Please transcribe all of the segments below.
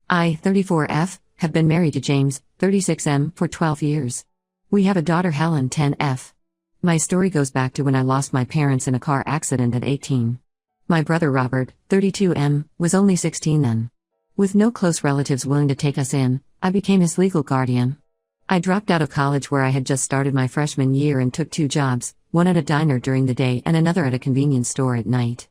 I, 34F, have been married to James, 36M, for 12 years. We have a daughter Helen, 10F. My story goes back to when I lost my parents in a car accident at 18. My brother Robert, 32M, was only 16 then. With no close relatives willing to take us in, I became his legal guardian. I dropped out of college where I had just started my freshman year and took 2 jobs, one at a diner during the day and another at a convenience store at night.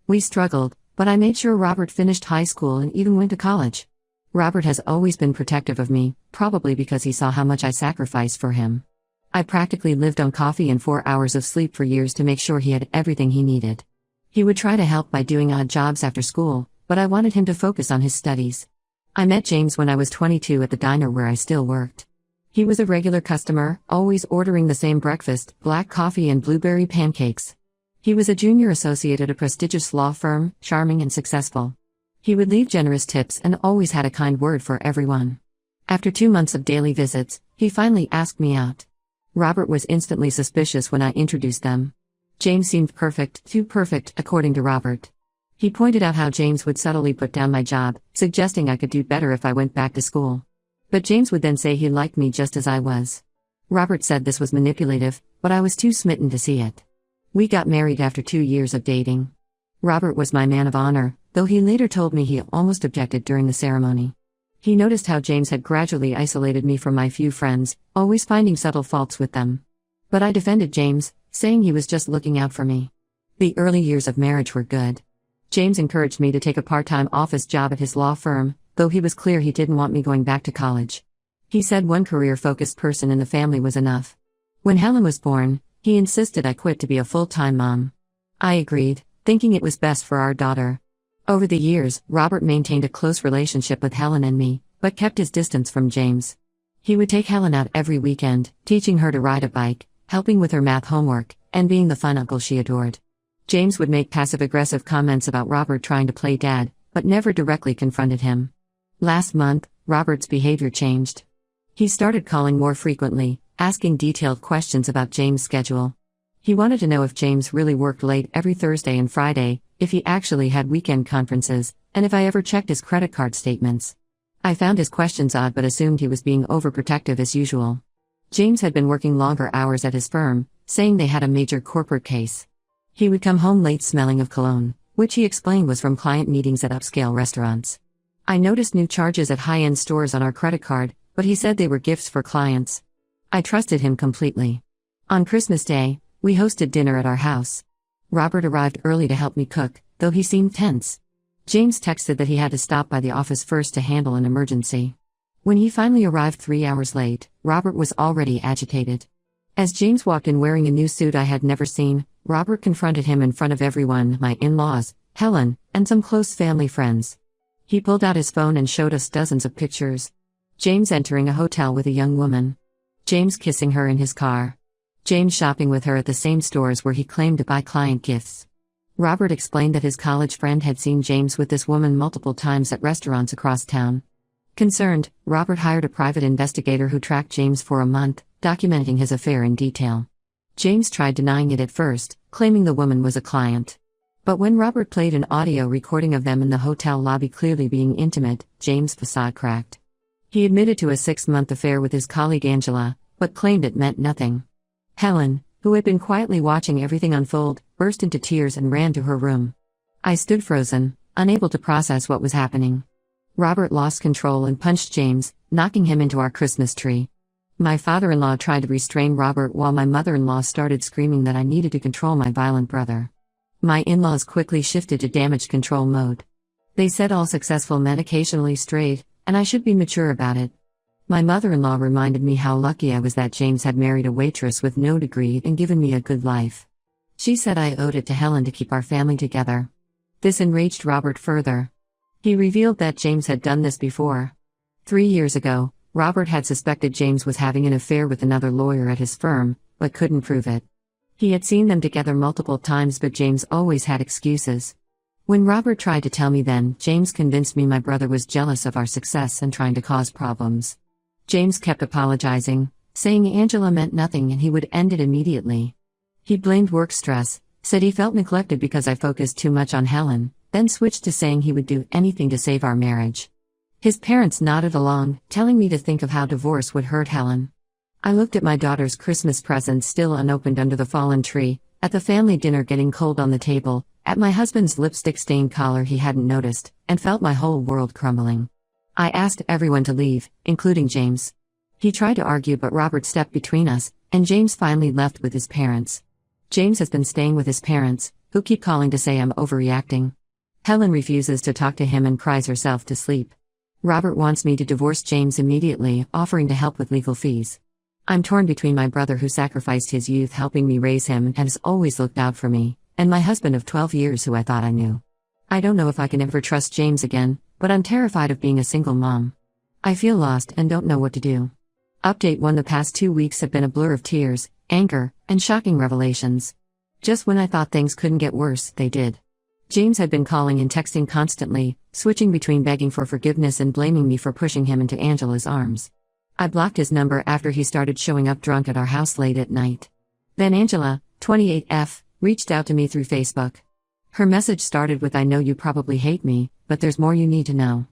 We struggled, but I made sure Robert finished high school and even went to college. Robert has always been protective of me, probably because he saw how much I sacrificed for him. I practically lived on coffee and 4 hours of sleep for years to make sure he had everything he needed. He would try to help by doing odd jobs after school, but I wanted him to focus on his studies. I met James when I was 22 at the diner where I still worked. He was a regular customer, always ordering the same breakfast, black coffee and blueberry pancakes. He was a junior associate at a prestigious law firm, charming and successful. He would leave generous tips and always had a kind word for everyone. After 2 months of daily visits, he finally asked me out. Robert was instantly suspicious when I introduced them. James seemed perfect, too perfect, according to Robert. He pointed out how James would subtly put down my job, suggesting I could do better if I went back to school. But James would then say he liked me just as I was. Robert said this was manipulative, but I was too smitten to see it. We got married after 2 years of dating. Robert was my man of honor, though he later told me he almost objected during the ceremony. He noticed how James had gradually isolated me from my few friends, always finding subtle faults with them. But I defended James, saying he was just looking out for me. The early years of marriage were good. James encouraged me to take a part-time office job at his law firm, though he was clear he didn't want me going back to college. He said one career-focused person in the family was enough. When Helen was born, he insisted I quit to be a full-time mom. I agreed, thinking it was best for our daughter. Over the years, Robert maintained a close relationship with Helen and me, but kept his distance from James. He would take Helen out every weekend, teaching her to ride a bike, helping with her math homework, and being the fun uncle she adored. James would make passive-aggressive comments about Robert trying to play dad, but never directly confronted him. Last month, Robert's behavior changed. He started calling more frequently, asking detailed questions about James' schedule. He wanted to know if James really worked late every Thursday and Friday, if he actually had weekend conferences, and if I ever checked his credit card statements. I found his questions odd but assumed he was being overprotective as usual. James had been working longer hours at his firm, saying they had a major corporate case. He would come home late smelling of cologne, which he explained was from client meetings at upscale restaurants. I noticed new charges at high-end stores on our credit card, but he said they were gifts for clients. I trusted him completely. On Christmas Day, we hosted dinner at our house. Robert arrived early to help me cook, though he seemed tense. James texted that he had to stop by the office first to handle an emergency. When he finally arrived 3 hours late, Robert was already agitated. As James walked in wearing a new suit I had never seen, Robert confronted him in front of everyone, my in-laws, Helen, and some close family friends. He pulled out his phone and showed us dozens of pictures. James entering a hotel with a young woman. James kissing her in his car. James shopping with her at the same stores where he claimed to buy client gifts. Robert explained that his college friend had seen James with this woman multiple times at restaurants across town. Concerned, Robert hired a private investigator who tracked James for a month, documenting his affair in detail. James tried denying it at first, claiming the woman was a client. But when Robert played an audio recording of them in the hotel lobby clearly being intimate, James' facade cracked. He admitted to a 6-month affair with his colleague Angela, but claimed it meant nothing. Helen, who had been quietly watching everything unfold, burst into tears and ran to her room. I stood frozen, unable to process what was happening. Robert lost control and punched James, knocking him into our Christmas tree. My father-in-law tried to restrain Robert while my mother-in-law started screaming that I needed to control my violent brother. My in-laws quickly shifted to damage control mode. They said all successful men occasionally strayed, and I should be mature about it. My mother-in-law reminded me how lucky I was that James had married a waitress with no degree and given me a good life. She said I owed it to Helen to keep our family together. This enraged Robert further. He revealed that James had done this before. 3 years ago, Robert had suspected James was having an affair with another lawyer at his firm, but couldn't prove it. He had seen them together multiple times, but James always had excuses. When Robert tried to tell me then, James convinced me my brother was jealous of our success and trying to cause problems. James kept apologizing, saying Angela meant nothing and he would end it immediately. He blamed work stress, said he felt neglected because I focused too much on Helen, then switched to saying he would do anything to save our marriage. His parents nodded along, telling me to think of how divorce would hurt Helen. I looked at my daughter's Christmas presents still unopened under the fallen tree, at the family dinner getting cold on the table, at my husband's lipstick-stained collar he hadn't noticed, and felt my whole world crumbling. I asked everyone to leave, including James. He tried to argue but Robert stepped between us, and James finally left with his parents. James has been staying with his parents, who keep calling to say I'm overreacting. Helen refuses to talk to him and cries herself to sleep. Robert wants me to divorce James immediately, offering to help with legal fees. I'm torn between my brother who sacrificed his youth helping me raise him and has always looked out for me, and my husband of 12 years who I thought I knew. I don't know if I can ever trust James again, but I'm terrified of being a single mom. I feel lost and don't know what to do. Update 1: the past 2 weeks have been a blur of tears, anger, and shocking revelations. Just when I thought things couldn't get worse, they did. James had been calling and texting constantly, switching between begging for forgiveness and blaming me for pushing him into Angela's arms. I blocked his number after he started showing up drunk at our house late at night. Then Angela, 28F, reached out to me through Facebook. Her message started with, "I know you probably hate me, but there's more you need to know."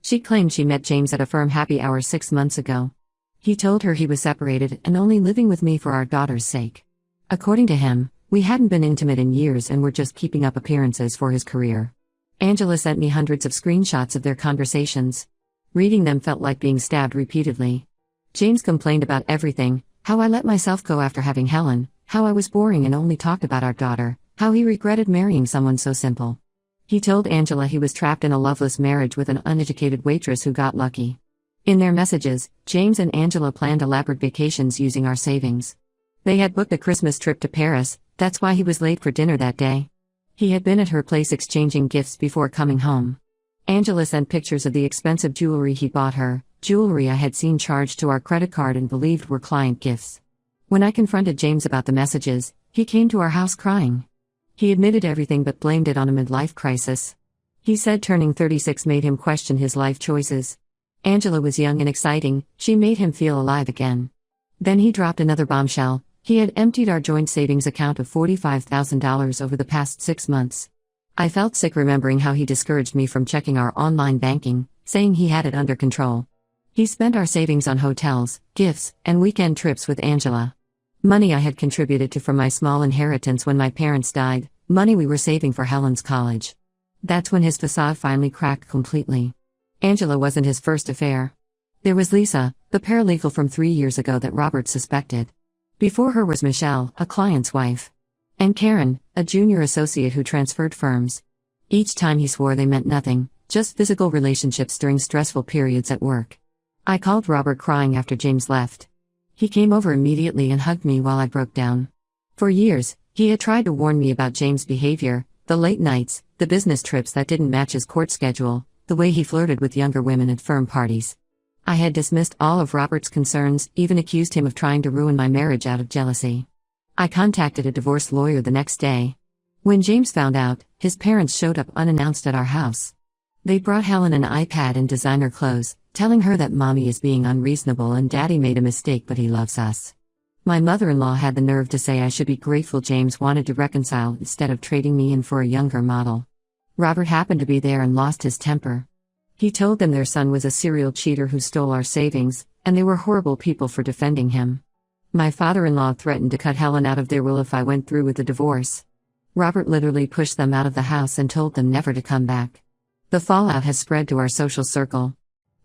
She claimed she met James at a firm happy hour 6 months ago. He told her he was separated and only living with me for our daughter's sake. According to him, we hadn't been intimate in years and were just keeping up appearances for his career. Angela sent me hundreds of screenshots of their conversations. Reading them felt like being stabbed repeatedly. James complained about everything: how I let myself go after having Helen, how I was boring and only talked about our daughter, how he regretted marrying someone so simple. He told Angela he was trapped in a loveless marriage with an uneducated waitress who got lucky. In their messages, James and Angela planned elaborate vacations using our savings. They had booked a Christmas trip to Paris, that's why he was late for dinner that day. He had been at her place exchanging gifts before coming home. Angela sent pictures of the expensive jewelry he bought her, jewelry I had seen charged to our credit card and believed were client gifts. When I confronted James about the messages, he came to our house crying. He admitted everything but blamed it on a midlife crisis. He said turning 36 made him question his life choices. Angela was young and exciting, she made him feel alive again. Then he dropped another bombshell: he had emptied our joint savings account of $45,000 over the past 6 months. I felt sick remembering how he discouraged me from checking our online banking, saying he had it under control. He spent our savings on hotels, gifts, and weekend trips with Angela. Money I had contributed to from my small inheritance when my parents died, money we were saving for Helen's college. That's when his facade finally cracked completely. Angela wasn't his first affair. There was Lisa, the paralegal from 3 years ago that Robert suspected. Before her was Michelle, a client's wife. And Karen, a junior associate who transferred firms. Each time he swore they meant nothing, just physical relationships during stressful periods at work. I called Robert crying after James left. He came over immediately and hugged me while I broke down. For years, he had tried to warn me about James' behavior, the late nights, the business trips that didn't match his court schedule, the way he flirted with younger women at firm parties. I had dismissed all of Robert's concerns, even accused him of trying to ruin my marriage out of jealousy. I contacted a divorce lawyer the next day. When James found out, his parents showed up unannounced at our house. They brought Helen an iPad and designer clothes, telling her that mommy is being unreasonable and daddy made a mistake but he loves us. My mother-in-law had the nerve to say I should be grateful James wanted to reconcile instead of trading me in for a younger model. Robert happened to be there and lost his temper. He told them their son was a serial cheater who stole our savings, and they were horrible people for defending him. My father-in-law threatened to cut Helen out of their will if I went through with the divorce. Robert literally pushed them out of the house and told them never to come back. The fallout has spread to our social circle.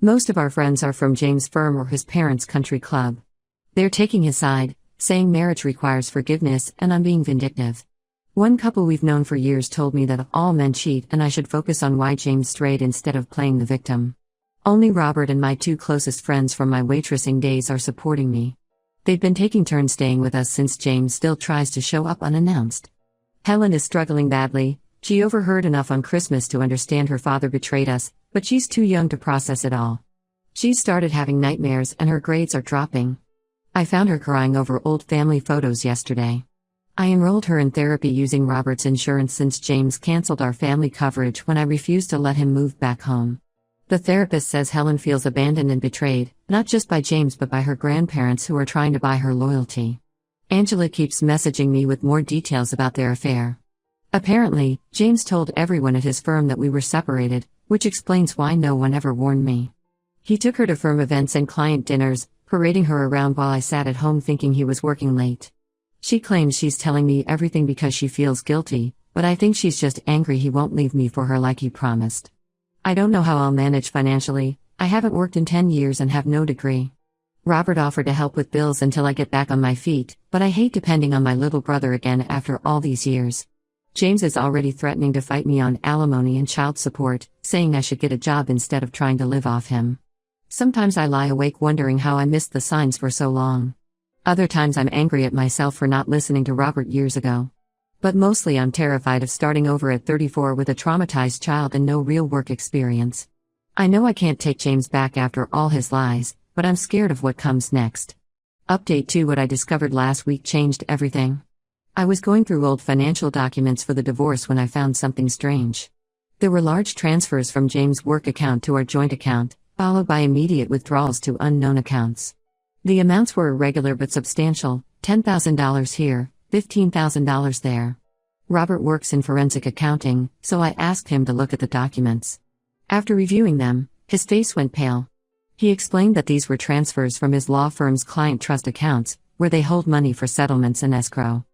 Most of our friends are from James' firm or his parents' country club. They're taking his side, saying marriage requires forgiveness and I'm being vindictive. One couple we've known for years told me that all men cheat and I should focus on why James strayed instead of playing the victim. Only Robert and my 2 closest friends from my waitressing days are supporting me. They've been taking turns staying with us since James still tries to show up unannounced. Helen is struggling badly. She overheard enough on Christmas to understand her father betrayed us, but she's too young to process it all. She's started having nightmares and her grades are dropping. I found her crying over old family photos yesterday. I enrolled her in therapy using Robert's insurance since James canceled our family coverage when I refused to let him move back home. The therapist says Helen feels abandoned and betrayed, not just by James but by her grandparents who are trying to buy her loyalty. Angela keeps messaging me with more details about their affair. Apparently, James told everyone at his firm that we were separated, which explains why no one ever warned me. He took her to firm events and client dinners, parading her around while I sat at home thinking he was working late. She claims she's telling me everything because she feels guilty, but I think she's just angry he won't leave me for her like he promised. I don't know how I'll manage financially. I haven't worked in 10 years and have no degree. Robert offered to help with bills until I get back on my feet, but I hate depending on my little brother again after all these years. James is already threatening to fight me on alimony and child support, saying I should get a job instead of trying to live off him. Sometimes I lie awake wondering how I missed the signs for so long. Other times I'm angry at myself for not listening to Robert years ago. But mostly I'm terrified of starting over at 34 with a traumatized child and no real work experience. I know I can't take James back after all his lies, but I'm scared of what comes next. Update 2: What I discovered last week changed everything. I was going through old financial documents for the divorce when I found something strange. There were large transfers from James' work account to our joint account, followed by immediate withdrawals to unknown accounts. The amounts were irregular but substantial, $10,000 here, $15,000 there. Robert works in forensic accounting, so I asked him to look at the documents. After reviewing them, his face went pale. He explained that these were transfers from his law firm's client trust accounts, where they hold money for settlements and escrow.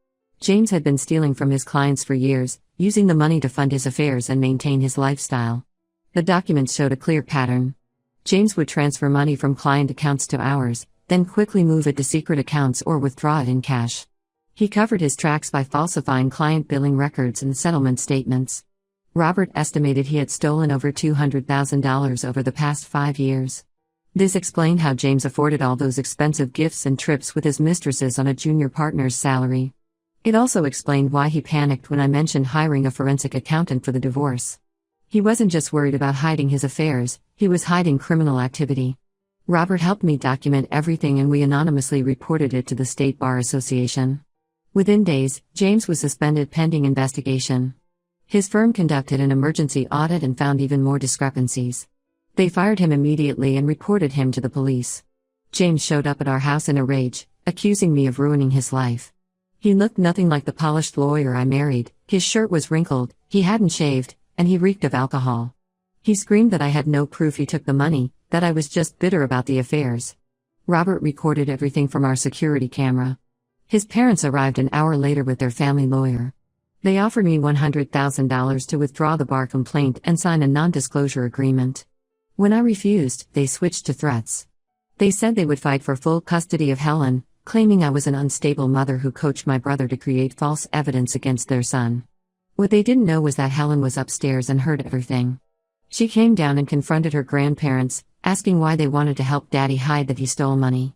James had been stealing from his clients for years, using the money to fund his affairs and maintain his lifestyle. The documents showed a clear pattern. James would transfer money from client accounts to ours, then quickly move it to secret accounts or withdraw it in cash. He covered his tracks by falsifying client billing records and settlement statements. Robert estimated he had stolen over $200,000 over the past 5 years. This explained how James afforded all those expensive gifts and trips with his mistresses on a junior partner's salary. It also explained why he panicked when I mentioned hiring a forensic accountant for the divorce. He wasn't just worried about hiding his affairs, he was hiding criminal activity. Robert helped me document everything and we anonymously reported it to the State Bar Association. Within days, James was suspended pending investigation. His firm conducted an emergency audit and found even more discrepancies. They fired him immediately and reported him to the police. James showed up at our house in a rage, accusing me of ruining his life. He looked nothing like the polished lawyer I married, his shirt was wrinkled, he hadn't shaved, and he reeked of alcohol. He screamed that I had no proof he took the money, that I was just bitter about the affairs. Robert recorded everything from our security camera. His parents arrived an hour later with their family lawyer. They offered me $100,000 to withdraw the bar complaint and sign a non-disclosure agreement. When I refused, they switched to threats. They said they would fight for full custody of Helen, claiming I was an unstable mother who coached my brother to create false evidence against their son. What they didn't know was that Helen was upstairs and heard everything. She came down and confronted her grandparents, asking why they wanted to help Daddy hide that he stole money.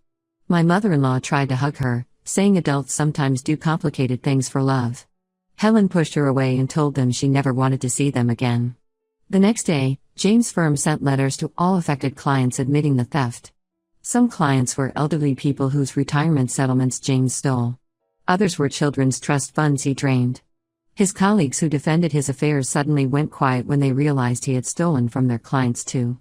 My mother-in-law tried to hug her, saying adults sometimes do complicated things for love. Helen pushed her away and told them she never wanted to see them again. The next day, James' firm sent letters to all affected clients admitting the theft. Some clients were elderly people whose retirement settlements James stole. Others were children's trust funds he drained. His colleagues who defended his affairs suddenly went quiet when they realized he had stolen from their clients too.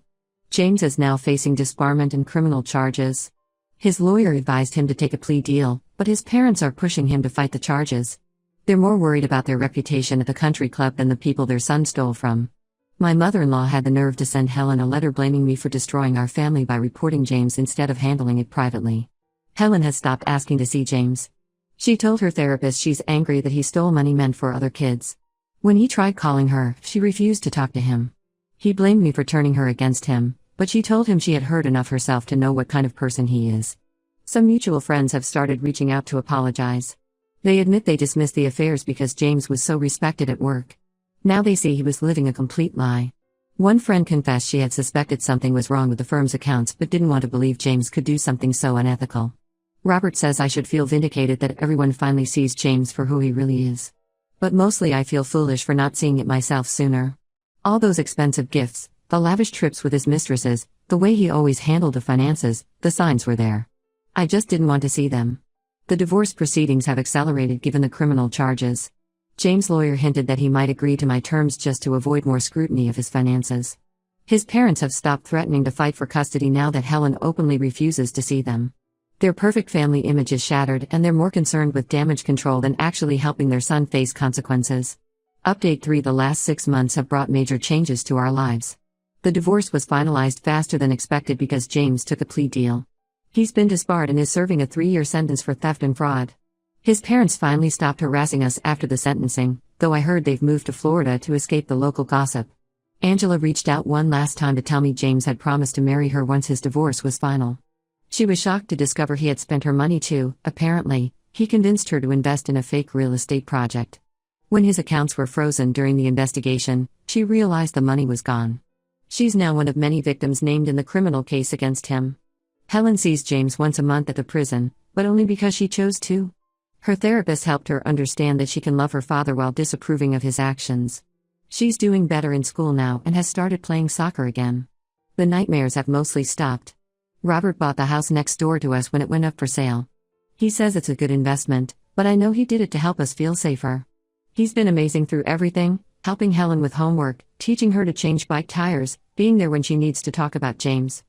James is now facing disbarment and criminal charges. His lawyer advised him to take a plea deal, but his parents are pushing him to fight the charges. They're more worried about their reputation at the country club than the people their son stole from. My mother-in-law had the nerve to send Helen a letter blaming me for destroying our family by reporting James instead of handling it privately. Helen has stopped asking to see James. She told her therapist she's angry that he stole money meant for other kids. When he tried calling her, she refused to talk to him. He blamed me for turning her against him, but she told him she had heard enough herself to know what kind of person he is. Some mutual friends have started reaching out to apologize. They admit they dismissed the affairs because James was so respected at work. Now they see he was living a complete lie. One friend confessed she had suspected something was wrong with the firm's accounts but didn't want to believe James could do something so unethical. Robert says I should feel vindicated that everyone finally sees James for who he really is. But mostly I feel foolish for not seeing it myself sooner. All those expensive gifts, the lavish trips with his mistresses, the way he always handled the finances, the signs were there. I just didn't want to see them. The divorce proceedings have accelerated given the criminal charges. James' lawyer hinted that he might agree to my terms just to avoid more scrutiny of his finances. His parents have stopped threatening to fight for custody now that Helen openly refuses to see them. Their perfect family image is shattered and they're more concerned with damage control than actually helping their son face consequences. Update 3: The last 6 months have brought major changes to our lives. The divorce was finalized faster than expected because James took a plea deal. He's been disbarred and is serving a 3-year sentence for theft and fraud. His parents finally stopped harassing us after the sentencing, though I heard they've moved to Florida to escape the local gossip. Angela reached out one last time to tell me James had promised to marry her once his divorce was final. She was shocked to discover he had spent her money too. Apparently, he convinced her to invest in a fake real estate project. When his accounts were frozen during the investigation, she realized the money was gone. She's now one of many victims named in the criminal case against him. Helen sees James once a month at the prison, but only because she chose to. Her therapist helped her understand that she can love her father while disapproving of his actions. She's doing better in school now and has started playing soccer again. The nightmares have mostly stopped. Robert bought the house next door to us when it went up for sale. He says it's a good investment, but I know he did it to help us feel safer. He's been amazing through everything, helping Helen with homework, teaching her to change bike tires, being there when she needs to talk about James.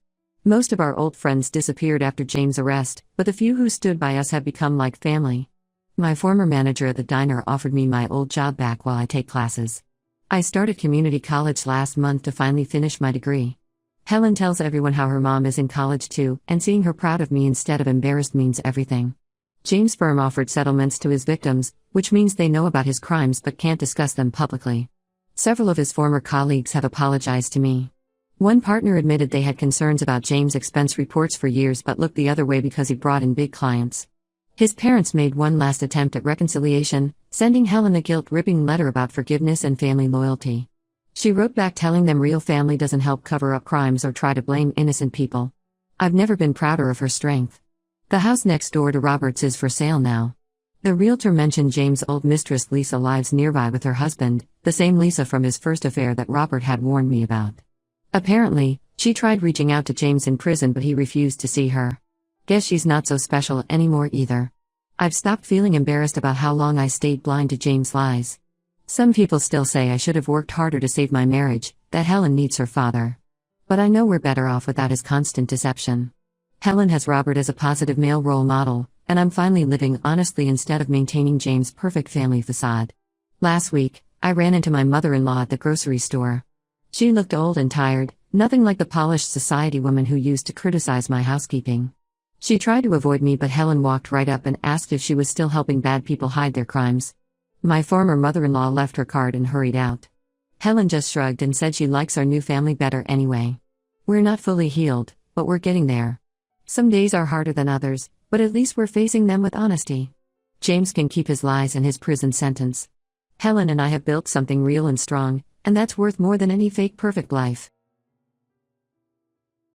Most of our old friends disappeared after James' arrest, but the few who stood by us have become like family. My former manager at the diner offered me my old job back while I take classes. I started community college last month to finally finish my degree. Helen tells everyone how her mom is in college too, and seeing her proud of me instead of embarrassed means everything. James' firm offered settlements to his victims, which means they know about his crimes but can't discuss them publicly. Several of his former colleagues have apologized to me. One partner admitted they had concerns about James' expense reports for years but looked the other way because he brought in big clients. His parents made one last attempt at reconciliation, sending Helen a guilt-ripping letter about forgiveness and family loyalty. She wrote back telling them real family doesn't help cover up crimes or try to blame innocent people. I've never been prouder of her strength. The house next door to Robert's is for sale now. The realtor mentioned James' old mistress Lisa lives nearby with her husband, the same Lisa from his first affair that Robert had warned me about. Apparently, she tried reaching out to James in prison but he refused to see her. Guess she's not so special anymore either. I've stopped feeling embarrassed about how long I stayed blind to James' lies. Some people still say I should have worked harder to save my marriage, that Helen needs her father. But I know we're better off without his constant deception. Helen has Robert as a positive male role model, and I'm finally living honestly instead of maintaining James' perfect family facade. Last week, I ran into my mother-in-law at the grocery store. She looked old and tired, nothing like the polished society woman who used to criticize my housekeeping. She tried to avoid me but Helen walked right up and asked if she was still helping bad people hide their crimes. My former mother-in-law left her card and hurried out. Helen just shrugged and said she likes our new family better anyway. We're not fully healed, but we're getting there. Some days are harder than others, but at least we're facing them with honesty. James can keep his lies and his prison sentence. Helen and I have built something real and strong, and that's worth more than any fake perfect life.